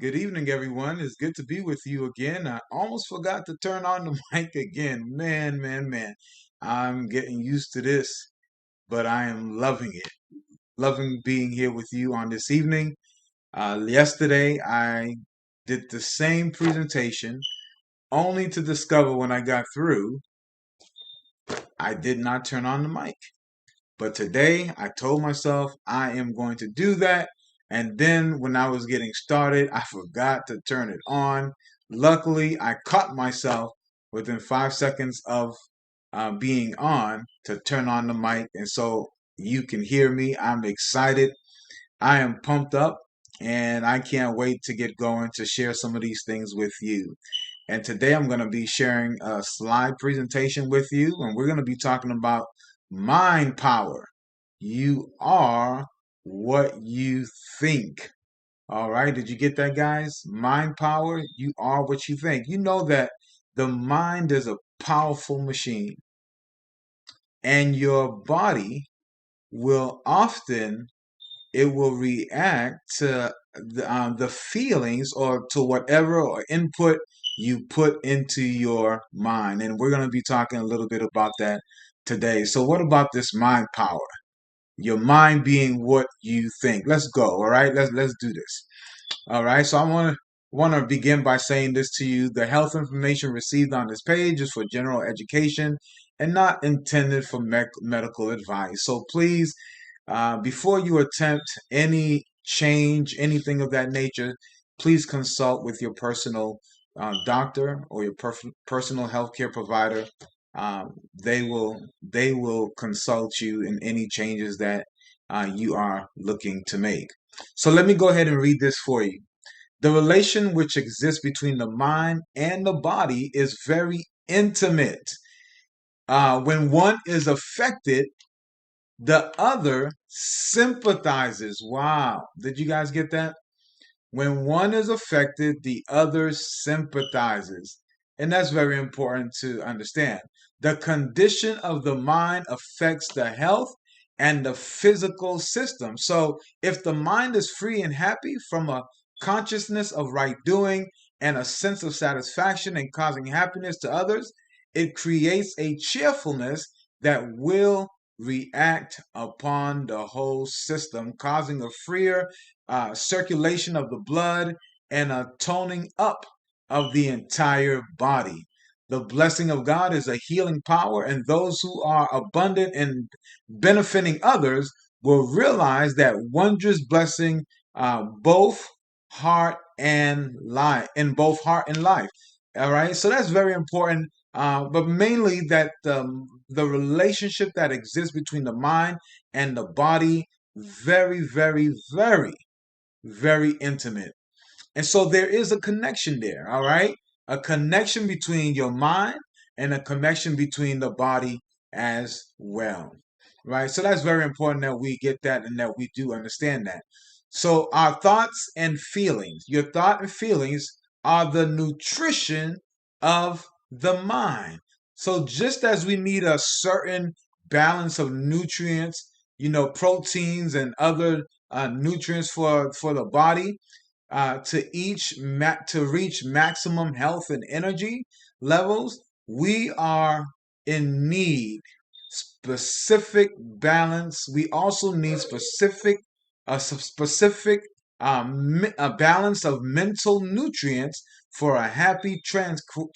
Good evening, everyone. It's good to be with you again. I almost forgot to turn on the mic again. Man. I'm getting used to this, but I am loving it. Loving being here with you on this evening. Yesterday, I did the same presentation, only to discover when I got through, I did not turn on the mic. But today I told myself I am going to do that. And then when I was getting started, I forgot to turn it on. Luckily, I caught myself within 5 seconds of being on to turn on the mic. And so you can hear me. I'm excited. I am pumped up and I can't wait to get going to share some of these things with you. And today I'm going to be sharing a slide presentation with you, and we're going to be talking about mind power. You are what you think. All right. Did you get that, guys? Mind power. You are what you think. You know that the mind is a powerful machine, and your body will often it will react to the feelings or to whatever or input you put into your mind. And we're going to be talking a little bit about that today. So, what about this mind power? Your mind being what you think. Let's go. All right. Let's do this. All right. So, I want to begin by saying this to you. The health information received on this page is for general education and not intended for medical advice. So please, before you attempt any change, anything of that nature, please consult with your personal doctor or your personal healthcare provider. They will consult you in any changes that you are looking to make. So let me go ahead and read this for you. The relation which exists between the mind and the body is very intimate. When one is affected, the other sympathizes. Wow. Did you guys get that? When one is affected, the other sympathizes. And that's very important to understand. The condition of the mind affects the health and the physical system. So if the mind is free and happy from a consciousness of right doing and a sense of satisfaction and causing happiness to others, it creates a cheerfulness that will react upon the whole system, causing a freer circulation of the blood and a toning up of the entire body. The blessing of God is a healing power, and those who are abundant in benefiting others will realize that wondrous blessing both heart and life in both heart and life. All right, so that's very important. But mainly that the relationship that exists between the mind and the body, very intimate. And so there is a connection there, all right? A connection between your mind and a connection between the body as well, right? So that's very important that we get that and that we do understand that. So our thoughts and feelings, your thought and feelings are the nutrition of the mind. So just as we need a certain balance of nutrients, proteins and other nutrients for the body, to reach maximum health and energy levels, we are in need specific balance. We also need specific a balance of mental nutrients for a happy, tranquil.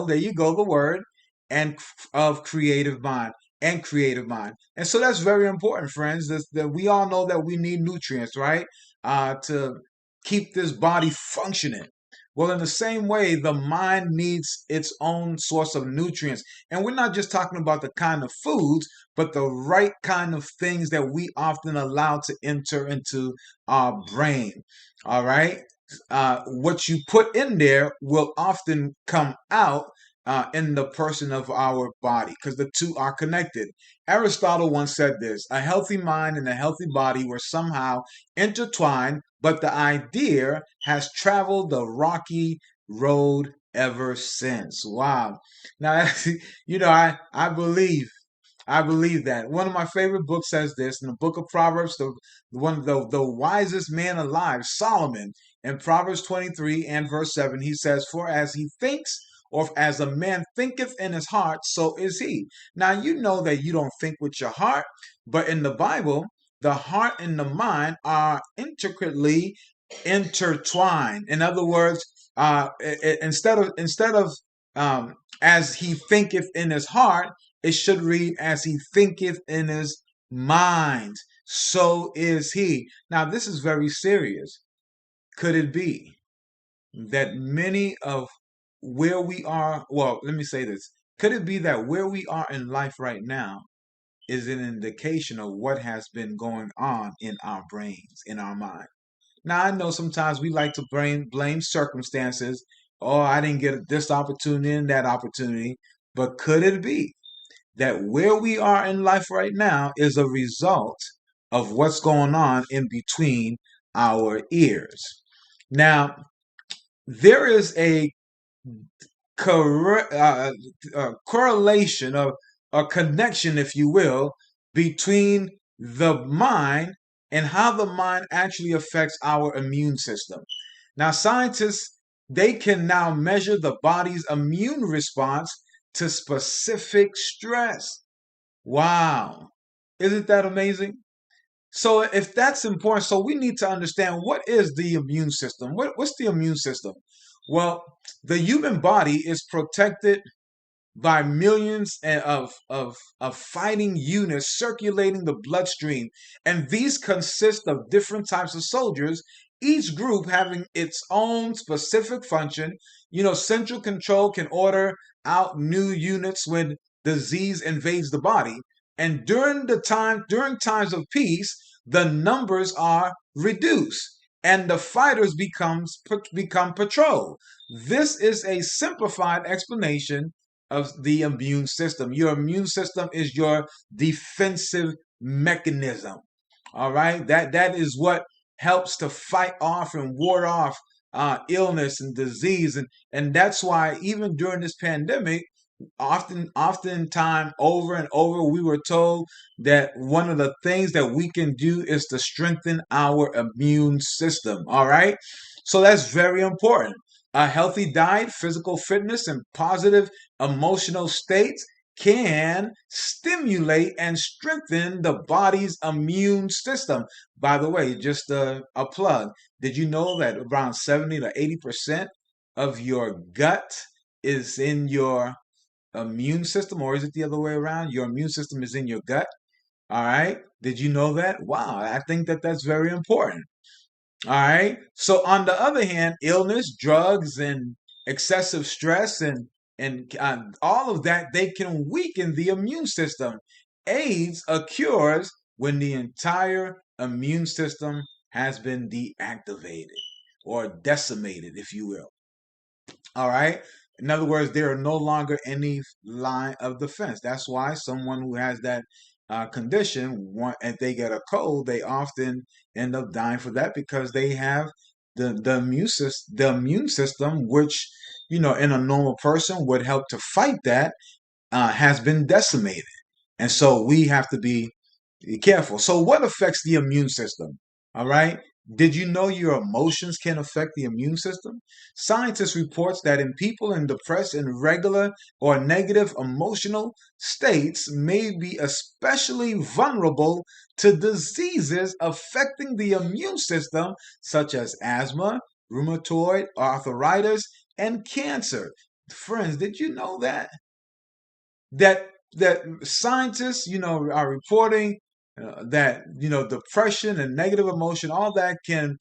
There you go, the word, and of creative mind and creative mind. And so that's very important, friends. That we all know that we need nutrients, right? To keep this body functioning. Well, in the same way, the mind needs its own source of nutrients. And we're not just talking about the kind of foods, but the right kind of things that we often allow to enter into our brain. All right. What you put in there will often come out in the person of our body because the two are connected. Aristotle once said this: a healthy mind and a healthy body were somehow intertwined, but the idea has traveled the rocky road ever since. Wow. Now, I believe I believe that. One of my favorite books says this in the book of Proverbs, the wisest man alive, Solomon, in Proverbs 23 and verse 7, he says, "For as he thinks, or as a man thinketh in his heart, so is he." Now you know that you don't think with your heart, but in the Bible, the heart and the mind are intricately intertwined. In other words, instead of as he thinketh in his heart, it should read, as he thinketh in his mind, so is he. Now, this is very serious. Could it be that many of where we are, well, let me say this. Could it be that where we are in life right now is an indication of what has been going on in our brains, in our mind? Now, I know sometimes we like to blame circumstances. Oh, I didn't get this opportunity and that opportunity. But could it be that where we are in life right now is a result of what's going on in between our ears? Now, there is a correlation, of a connection, if you will, between the mind and how the mind actually affects our immune system. Now, scientists, they can now measure the body's immune response to specific stress. Wow. Isn't that amazing? So if that's important, so we need to understand, what is the immune system? What's the immune system? Well, the human body is protected by millions of fighting units circulating the bloodstream. And these consist of different types of soldiers, each group having its own specific function. Central control can order out new units when disease invades the body. And during times of peace, the numbers are reduced and the fighters become patrol. This is a simplified explanation of the immune system. Your immune system is your defensive mechanism. All right, that is what helps to fight off and ward off illness and disease, and that's why even during this pandemic, oftentimes over and over, we were told that one of the things that we can do is to strengthen our immune system. All right, so that's very important. A healthy diet, physical fitness, and positive emotional states can stimulate and strengthen the body's immune system. By the way, just a plug. Did you know that around 70 to 80% of your gut is in your immune system, or is it the other way around? Your immune system is in your gut. All right. Did you know that? Wow. I think that that's very important. All right. So on the other hand, illness, drugs, and excessive stress, and all of that, they can weaken the immune system. AIDS occurs when the entire immune system has been deactivated or decimated, if you will. All right. In other words, there are no longer any line of defense. That's why someone who has that condition, if they get a cold, they often end up dying for that, because they have the immune system, which in a normal person would help to fight that, has been decimated. And so we have to be careful. So, what affects the immune system? All right. Did you know your emotions can affect the immune system? Scientists reports that in people in depressed and regular or negative emotional states may be especially vulnerable to diseases affecting the immune system, such as asthma, rheumatoid arthritis, and cancer. Friends, did you know that that scientists, are reporting that depression and negative emotion, all that can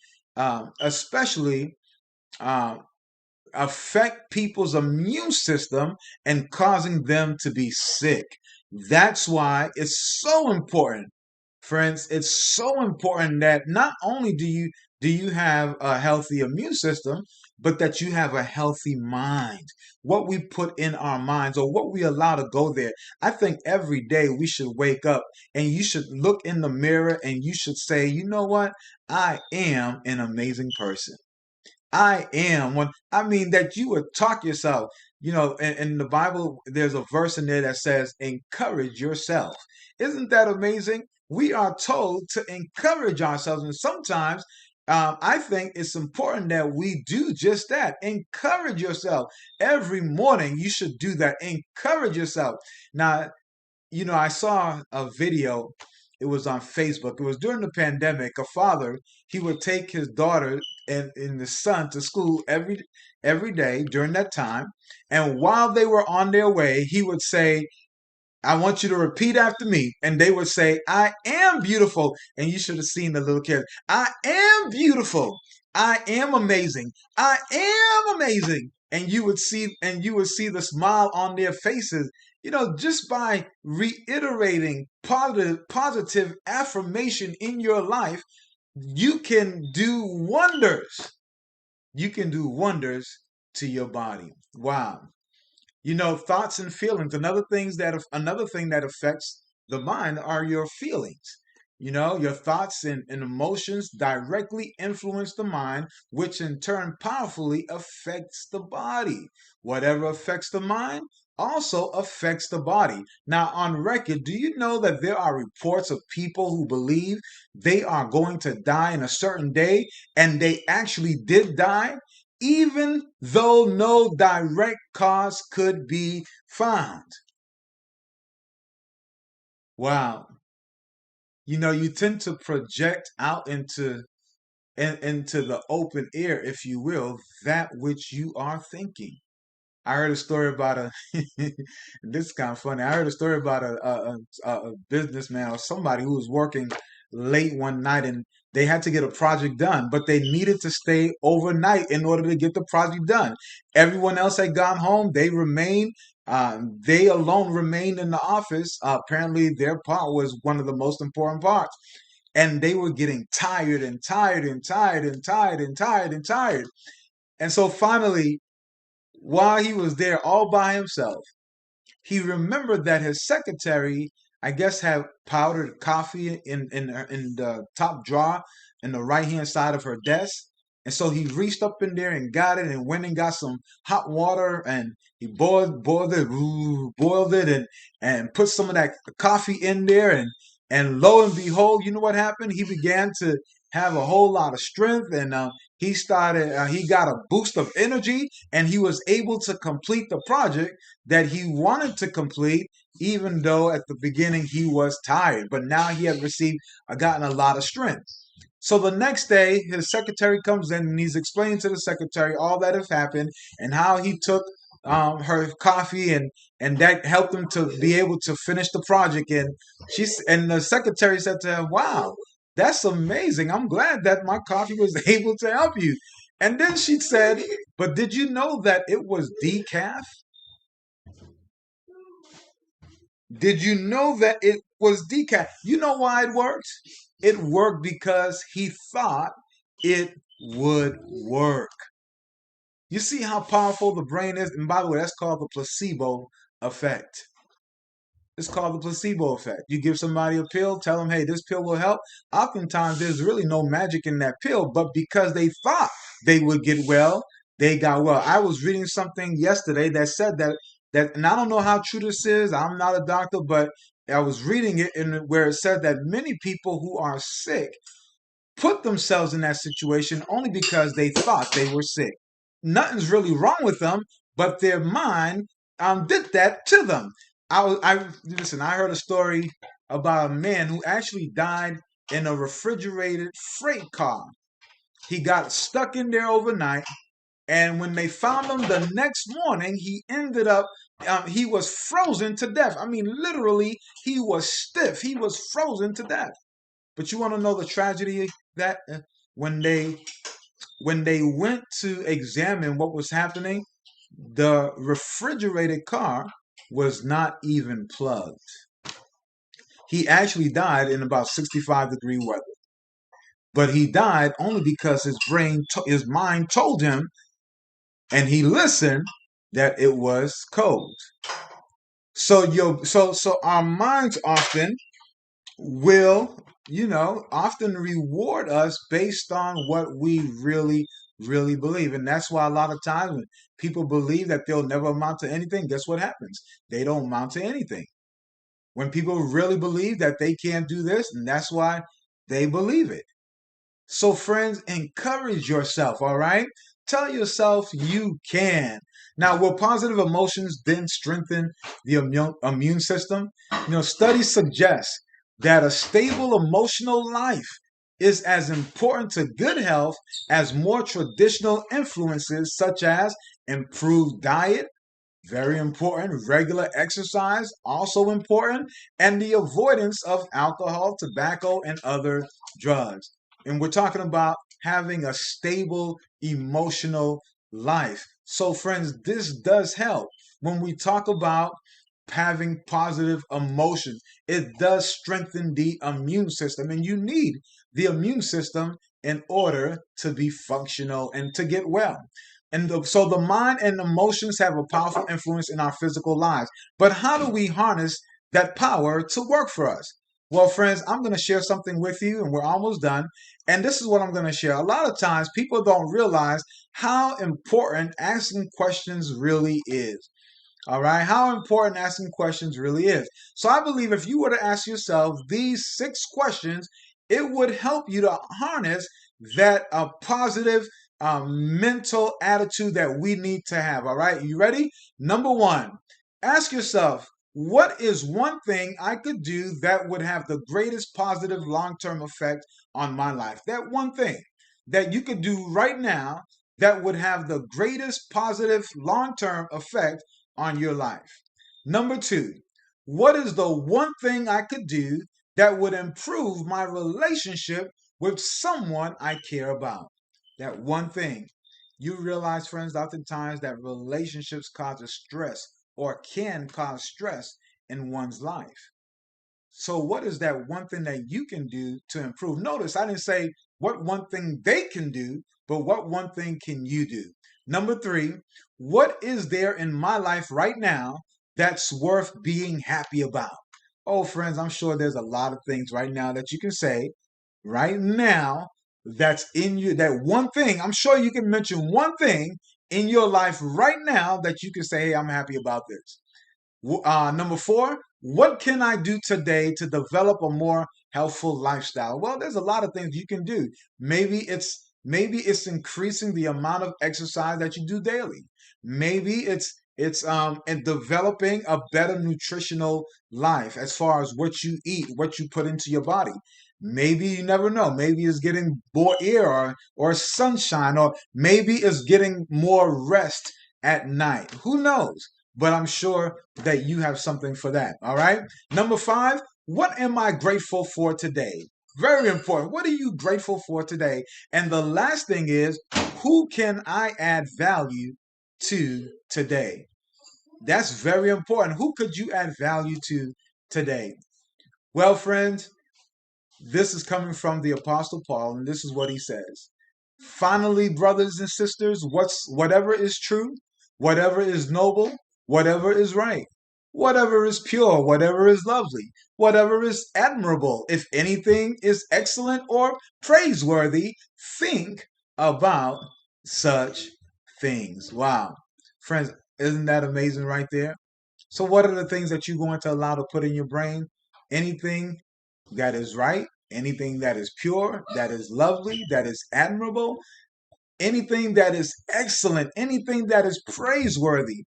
especially um, affect people's immune system and causing them to be sick. That's why it's so important, friends. It's so important that not only do you have a healthy immune system, but that you have a healthy mind. What we put in our minds, or what we allow to go there. I think every day we should wake up and you should look in the mirror and you should say, you know what? I am an amazing person. I am one. I mean, that you would talk yourself. in the Bible, there's a verse in there that says, encourage yourself. Isn't that amazing? We are told to encourage ourselves. And sometimes I think it's important that we do just that. Encourage yourself. Every morning, you should do that. Encourage yourself. Now, I saw a video. It was on Facebook. It was during the pandemic. A father, he would take his daughter and the son to school every day during that time. And while they were on their way, he would say, I want you to repeat after me. And they would say, I am beautiful. And you should have seen the little kids. I am beautiful. I am amazing. I am amazing. And you would see the smile on their faces, just by reiterating positive affirmation in your life. You can do wonders. You can do wonders to your body. Wow. Thoughts and feelings. Another thing that affects the mind are your feelings. Your thoughts and emotions directly influence the mind, which in turn powerfully affects the body. Whatever affects the mind also affects the body. Now, on record, do you know that there are reports of people who believe they are going to die in a certain day, and they actually did die? Even though no direct cause could be found. Wow. You tend to project out into the open air, if you will, that which you are thinking. I heard a story about this is kind of funny. I heard a story about a businessman or somebody who was working late one night, and they had to get a project done, but they needed to stay overnight in order to get the project done. Everyone else had gone home. They alone remained in the office. Apparently, their part was one of the most important parts. And they were getting tired and tired and tired and tired and tired and tired. And so finally, while he was there all by himself, he remembered that his secretary, I guess, had powdered coffee in the top drawer in the right hand side of her desk. And so he reached up in there and got it and went and got some hot water, and he boiled it and put some of that coffee in there, and lo and behold, you know what happened? He began to have a whole lot of strength, and he got a boost of energy, and he was able to complete the project that he wanted to complete, even though at the beginning he was tired. But now he had gotten a lot of strength. So the next day, his secretary comes in and he's explaining to the secretary all that has happened and how he took her coffee, and that helped him to be able to finish the project. And the secretary said to him, "Wow, that's amazing. I'm glad that my coffee was able to help you." And then she said, "But did you know that it was decaf? Did you know that it was decaf?" You know why it worked? It worked because he thought it would work. You see how powerful the brain is? And by the way, that's called the placebo effect. It's called the placebo effect. You give somebody a pill, tell them, hey, this pill will help. Oftentimes, there's really no magic in that pill, but because they thought they would get well, they got well. I was reading something yesterday that said and I don't know how true this is. I'm not a doctor, but I was reading it where it said that many people who are sick put themselves in that situation only because they thought they were sick. Nothing's really wrong with them, but their mind did that to them. Listen. I heard a story about a man who actually died in a refrigerated freight car. He got stuck in there overnight, and when they found him the next morning, he ended up. He was frozen to death. I mean, literally, he was stiff. He was frozen to death. But you want to know the tragedy that when they went to examine what was happening, the refrigerated car was not even plugged. He actually died in about 65-degree weather. But he died only because his mind told him, and he listened, that it was cold. So our minds will, often reward us based on what we really, really believe. And that's why a lot of times when people believe that they'll never amount to anything, guess what happens? They don't amount to anything. When people really believe that they can't do this, and that's why they believe it. So, friends, encourage yourself, all right? Tell yourself you can. Now, will positive emotions then strengthen the immune system? Studies suggest that a stable emotional life is as important to good health as more traditional influences such as improved diet, very important. Regular exercise, also important. And the avoidance of alcohol, tobacco, and other drugs. And we're talking about having a stable emotional life. So, friends, this does help. When we talk about having positive emotions, it does strengthen the immune system. And you need the immune system in order to be functional and to get well. So the mind and emotions have a powerful influence in our physical lives. But how do we harness that power to work for us? Well, friends, I'm going to share something with you, and we're almost done. And this is what I'm going to share. A lot of times, people don't realize how important asking questions really is. All right, how important asking questions really is. So I believe if you were to ask yourself these 6 questions, it would help you to harness that positive mental attitude that we need to have. All right, you ready? Number 1, ask yourself, what is one thing I could do that would have the greatest positive long-term effect on my life? That one thing that you could do right now that would have the greatest positive long-term effect on your life. Number 2, what is the one thing I could do that would improve my relationship with someone I care about? That one thing. You realize, friends, oftentimes that relationships cause stress or can cause stress in one's life. So, what is that one thing that you can do to improve? Notice I didn't say what one thing they can do, but what one thing can you do? Number 3, what is there in my life right now that's worth being happy about? Oh, friends, I'm sure there's a lot of things right now that you can say right now that's in you. That one thing, I'm sure you can mention one thing in your life right now that you can say, hey, I'm happy about this. Number 4, what can I do today to develop a more healthful lifestyle? Well, there's a lot of things you can do. Maybe it's increasing the amount of exercise that you do daily. Maybe it's in developing a better nutritional life as far as what you eat, what you put into your body. Maybe you never know. Maybe it's getting more air or sunshine, or maybe it's getting more rest at night. Who knows? But I'm sure that you have something for that. All right. Number 5, what am I grateful for today? Very important. What are you grateful for today? And the last thing is, who can I add value to today? That's very important. Who could you add value to today? Well, friends, this is coming from the Apostle Paul, and this is what he says. Finally, brothers and sisters, whatever is true, whatever is noble, whatever is right, whatever is pure, whatever is lovely, whatever is admirable, if anything is excellent or praiseworthy, think about such things. Wow. Friends, isn't that amazing right there? So, what are the things that you're going to allow to put in your brain? Anything that is right, anything that is pure, that is lovely, that is admirable, anything that is excellent, anything that is praiseworthy.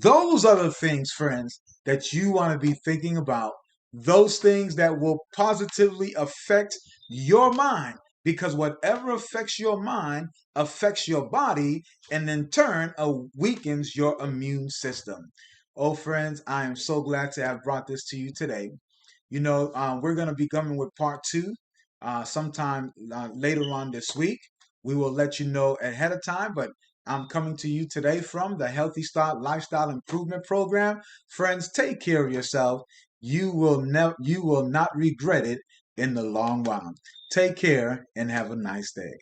Those are the things, friends, that you want to be thinking about. Those things that will positively affect your mind. Because whatever affects your mind affects your body, and in turn weakens your immune system. Oh, friends, I am so glad to have brought this to you today. We're going to be coming with part 2 sometime later on this week. We will let you know ahead of time, but I'm coming to you today from the Healthy Start Lifestyle Improvement Program. Friends, take care of yourself. You will not regret it in the long run. Take care and have a nice day.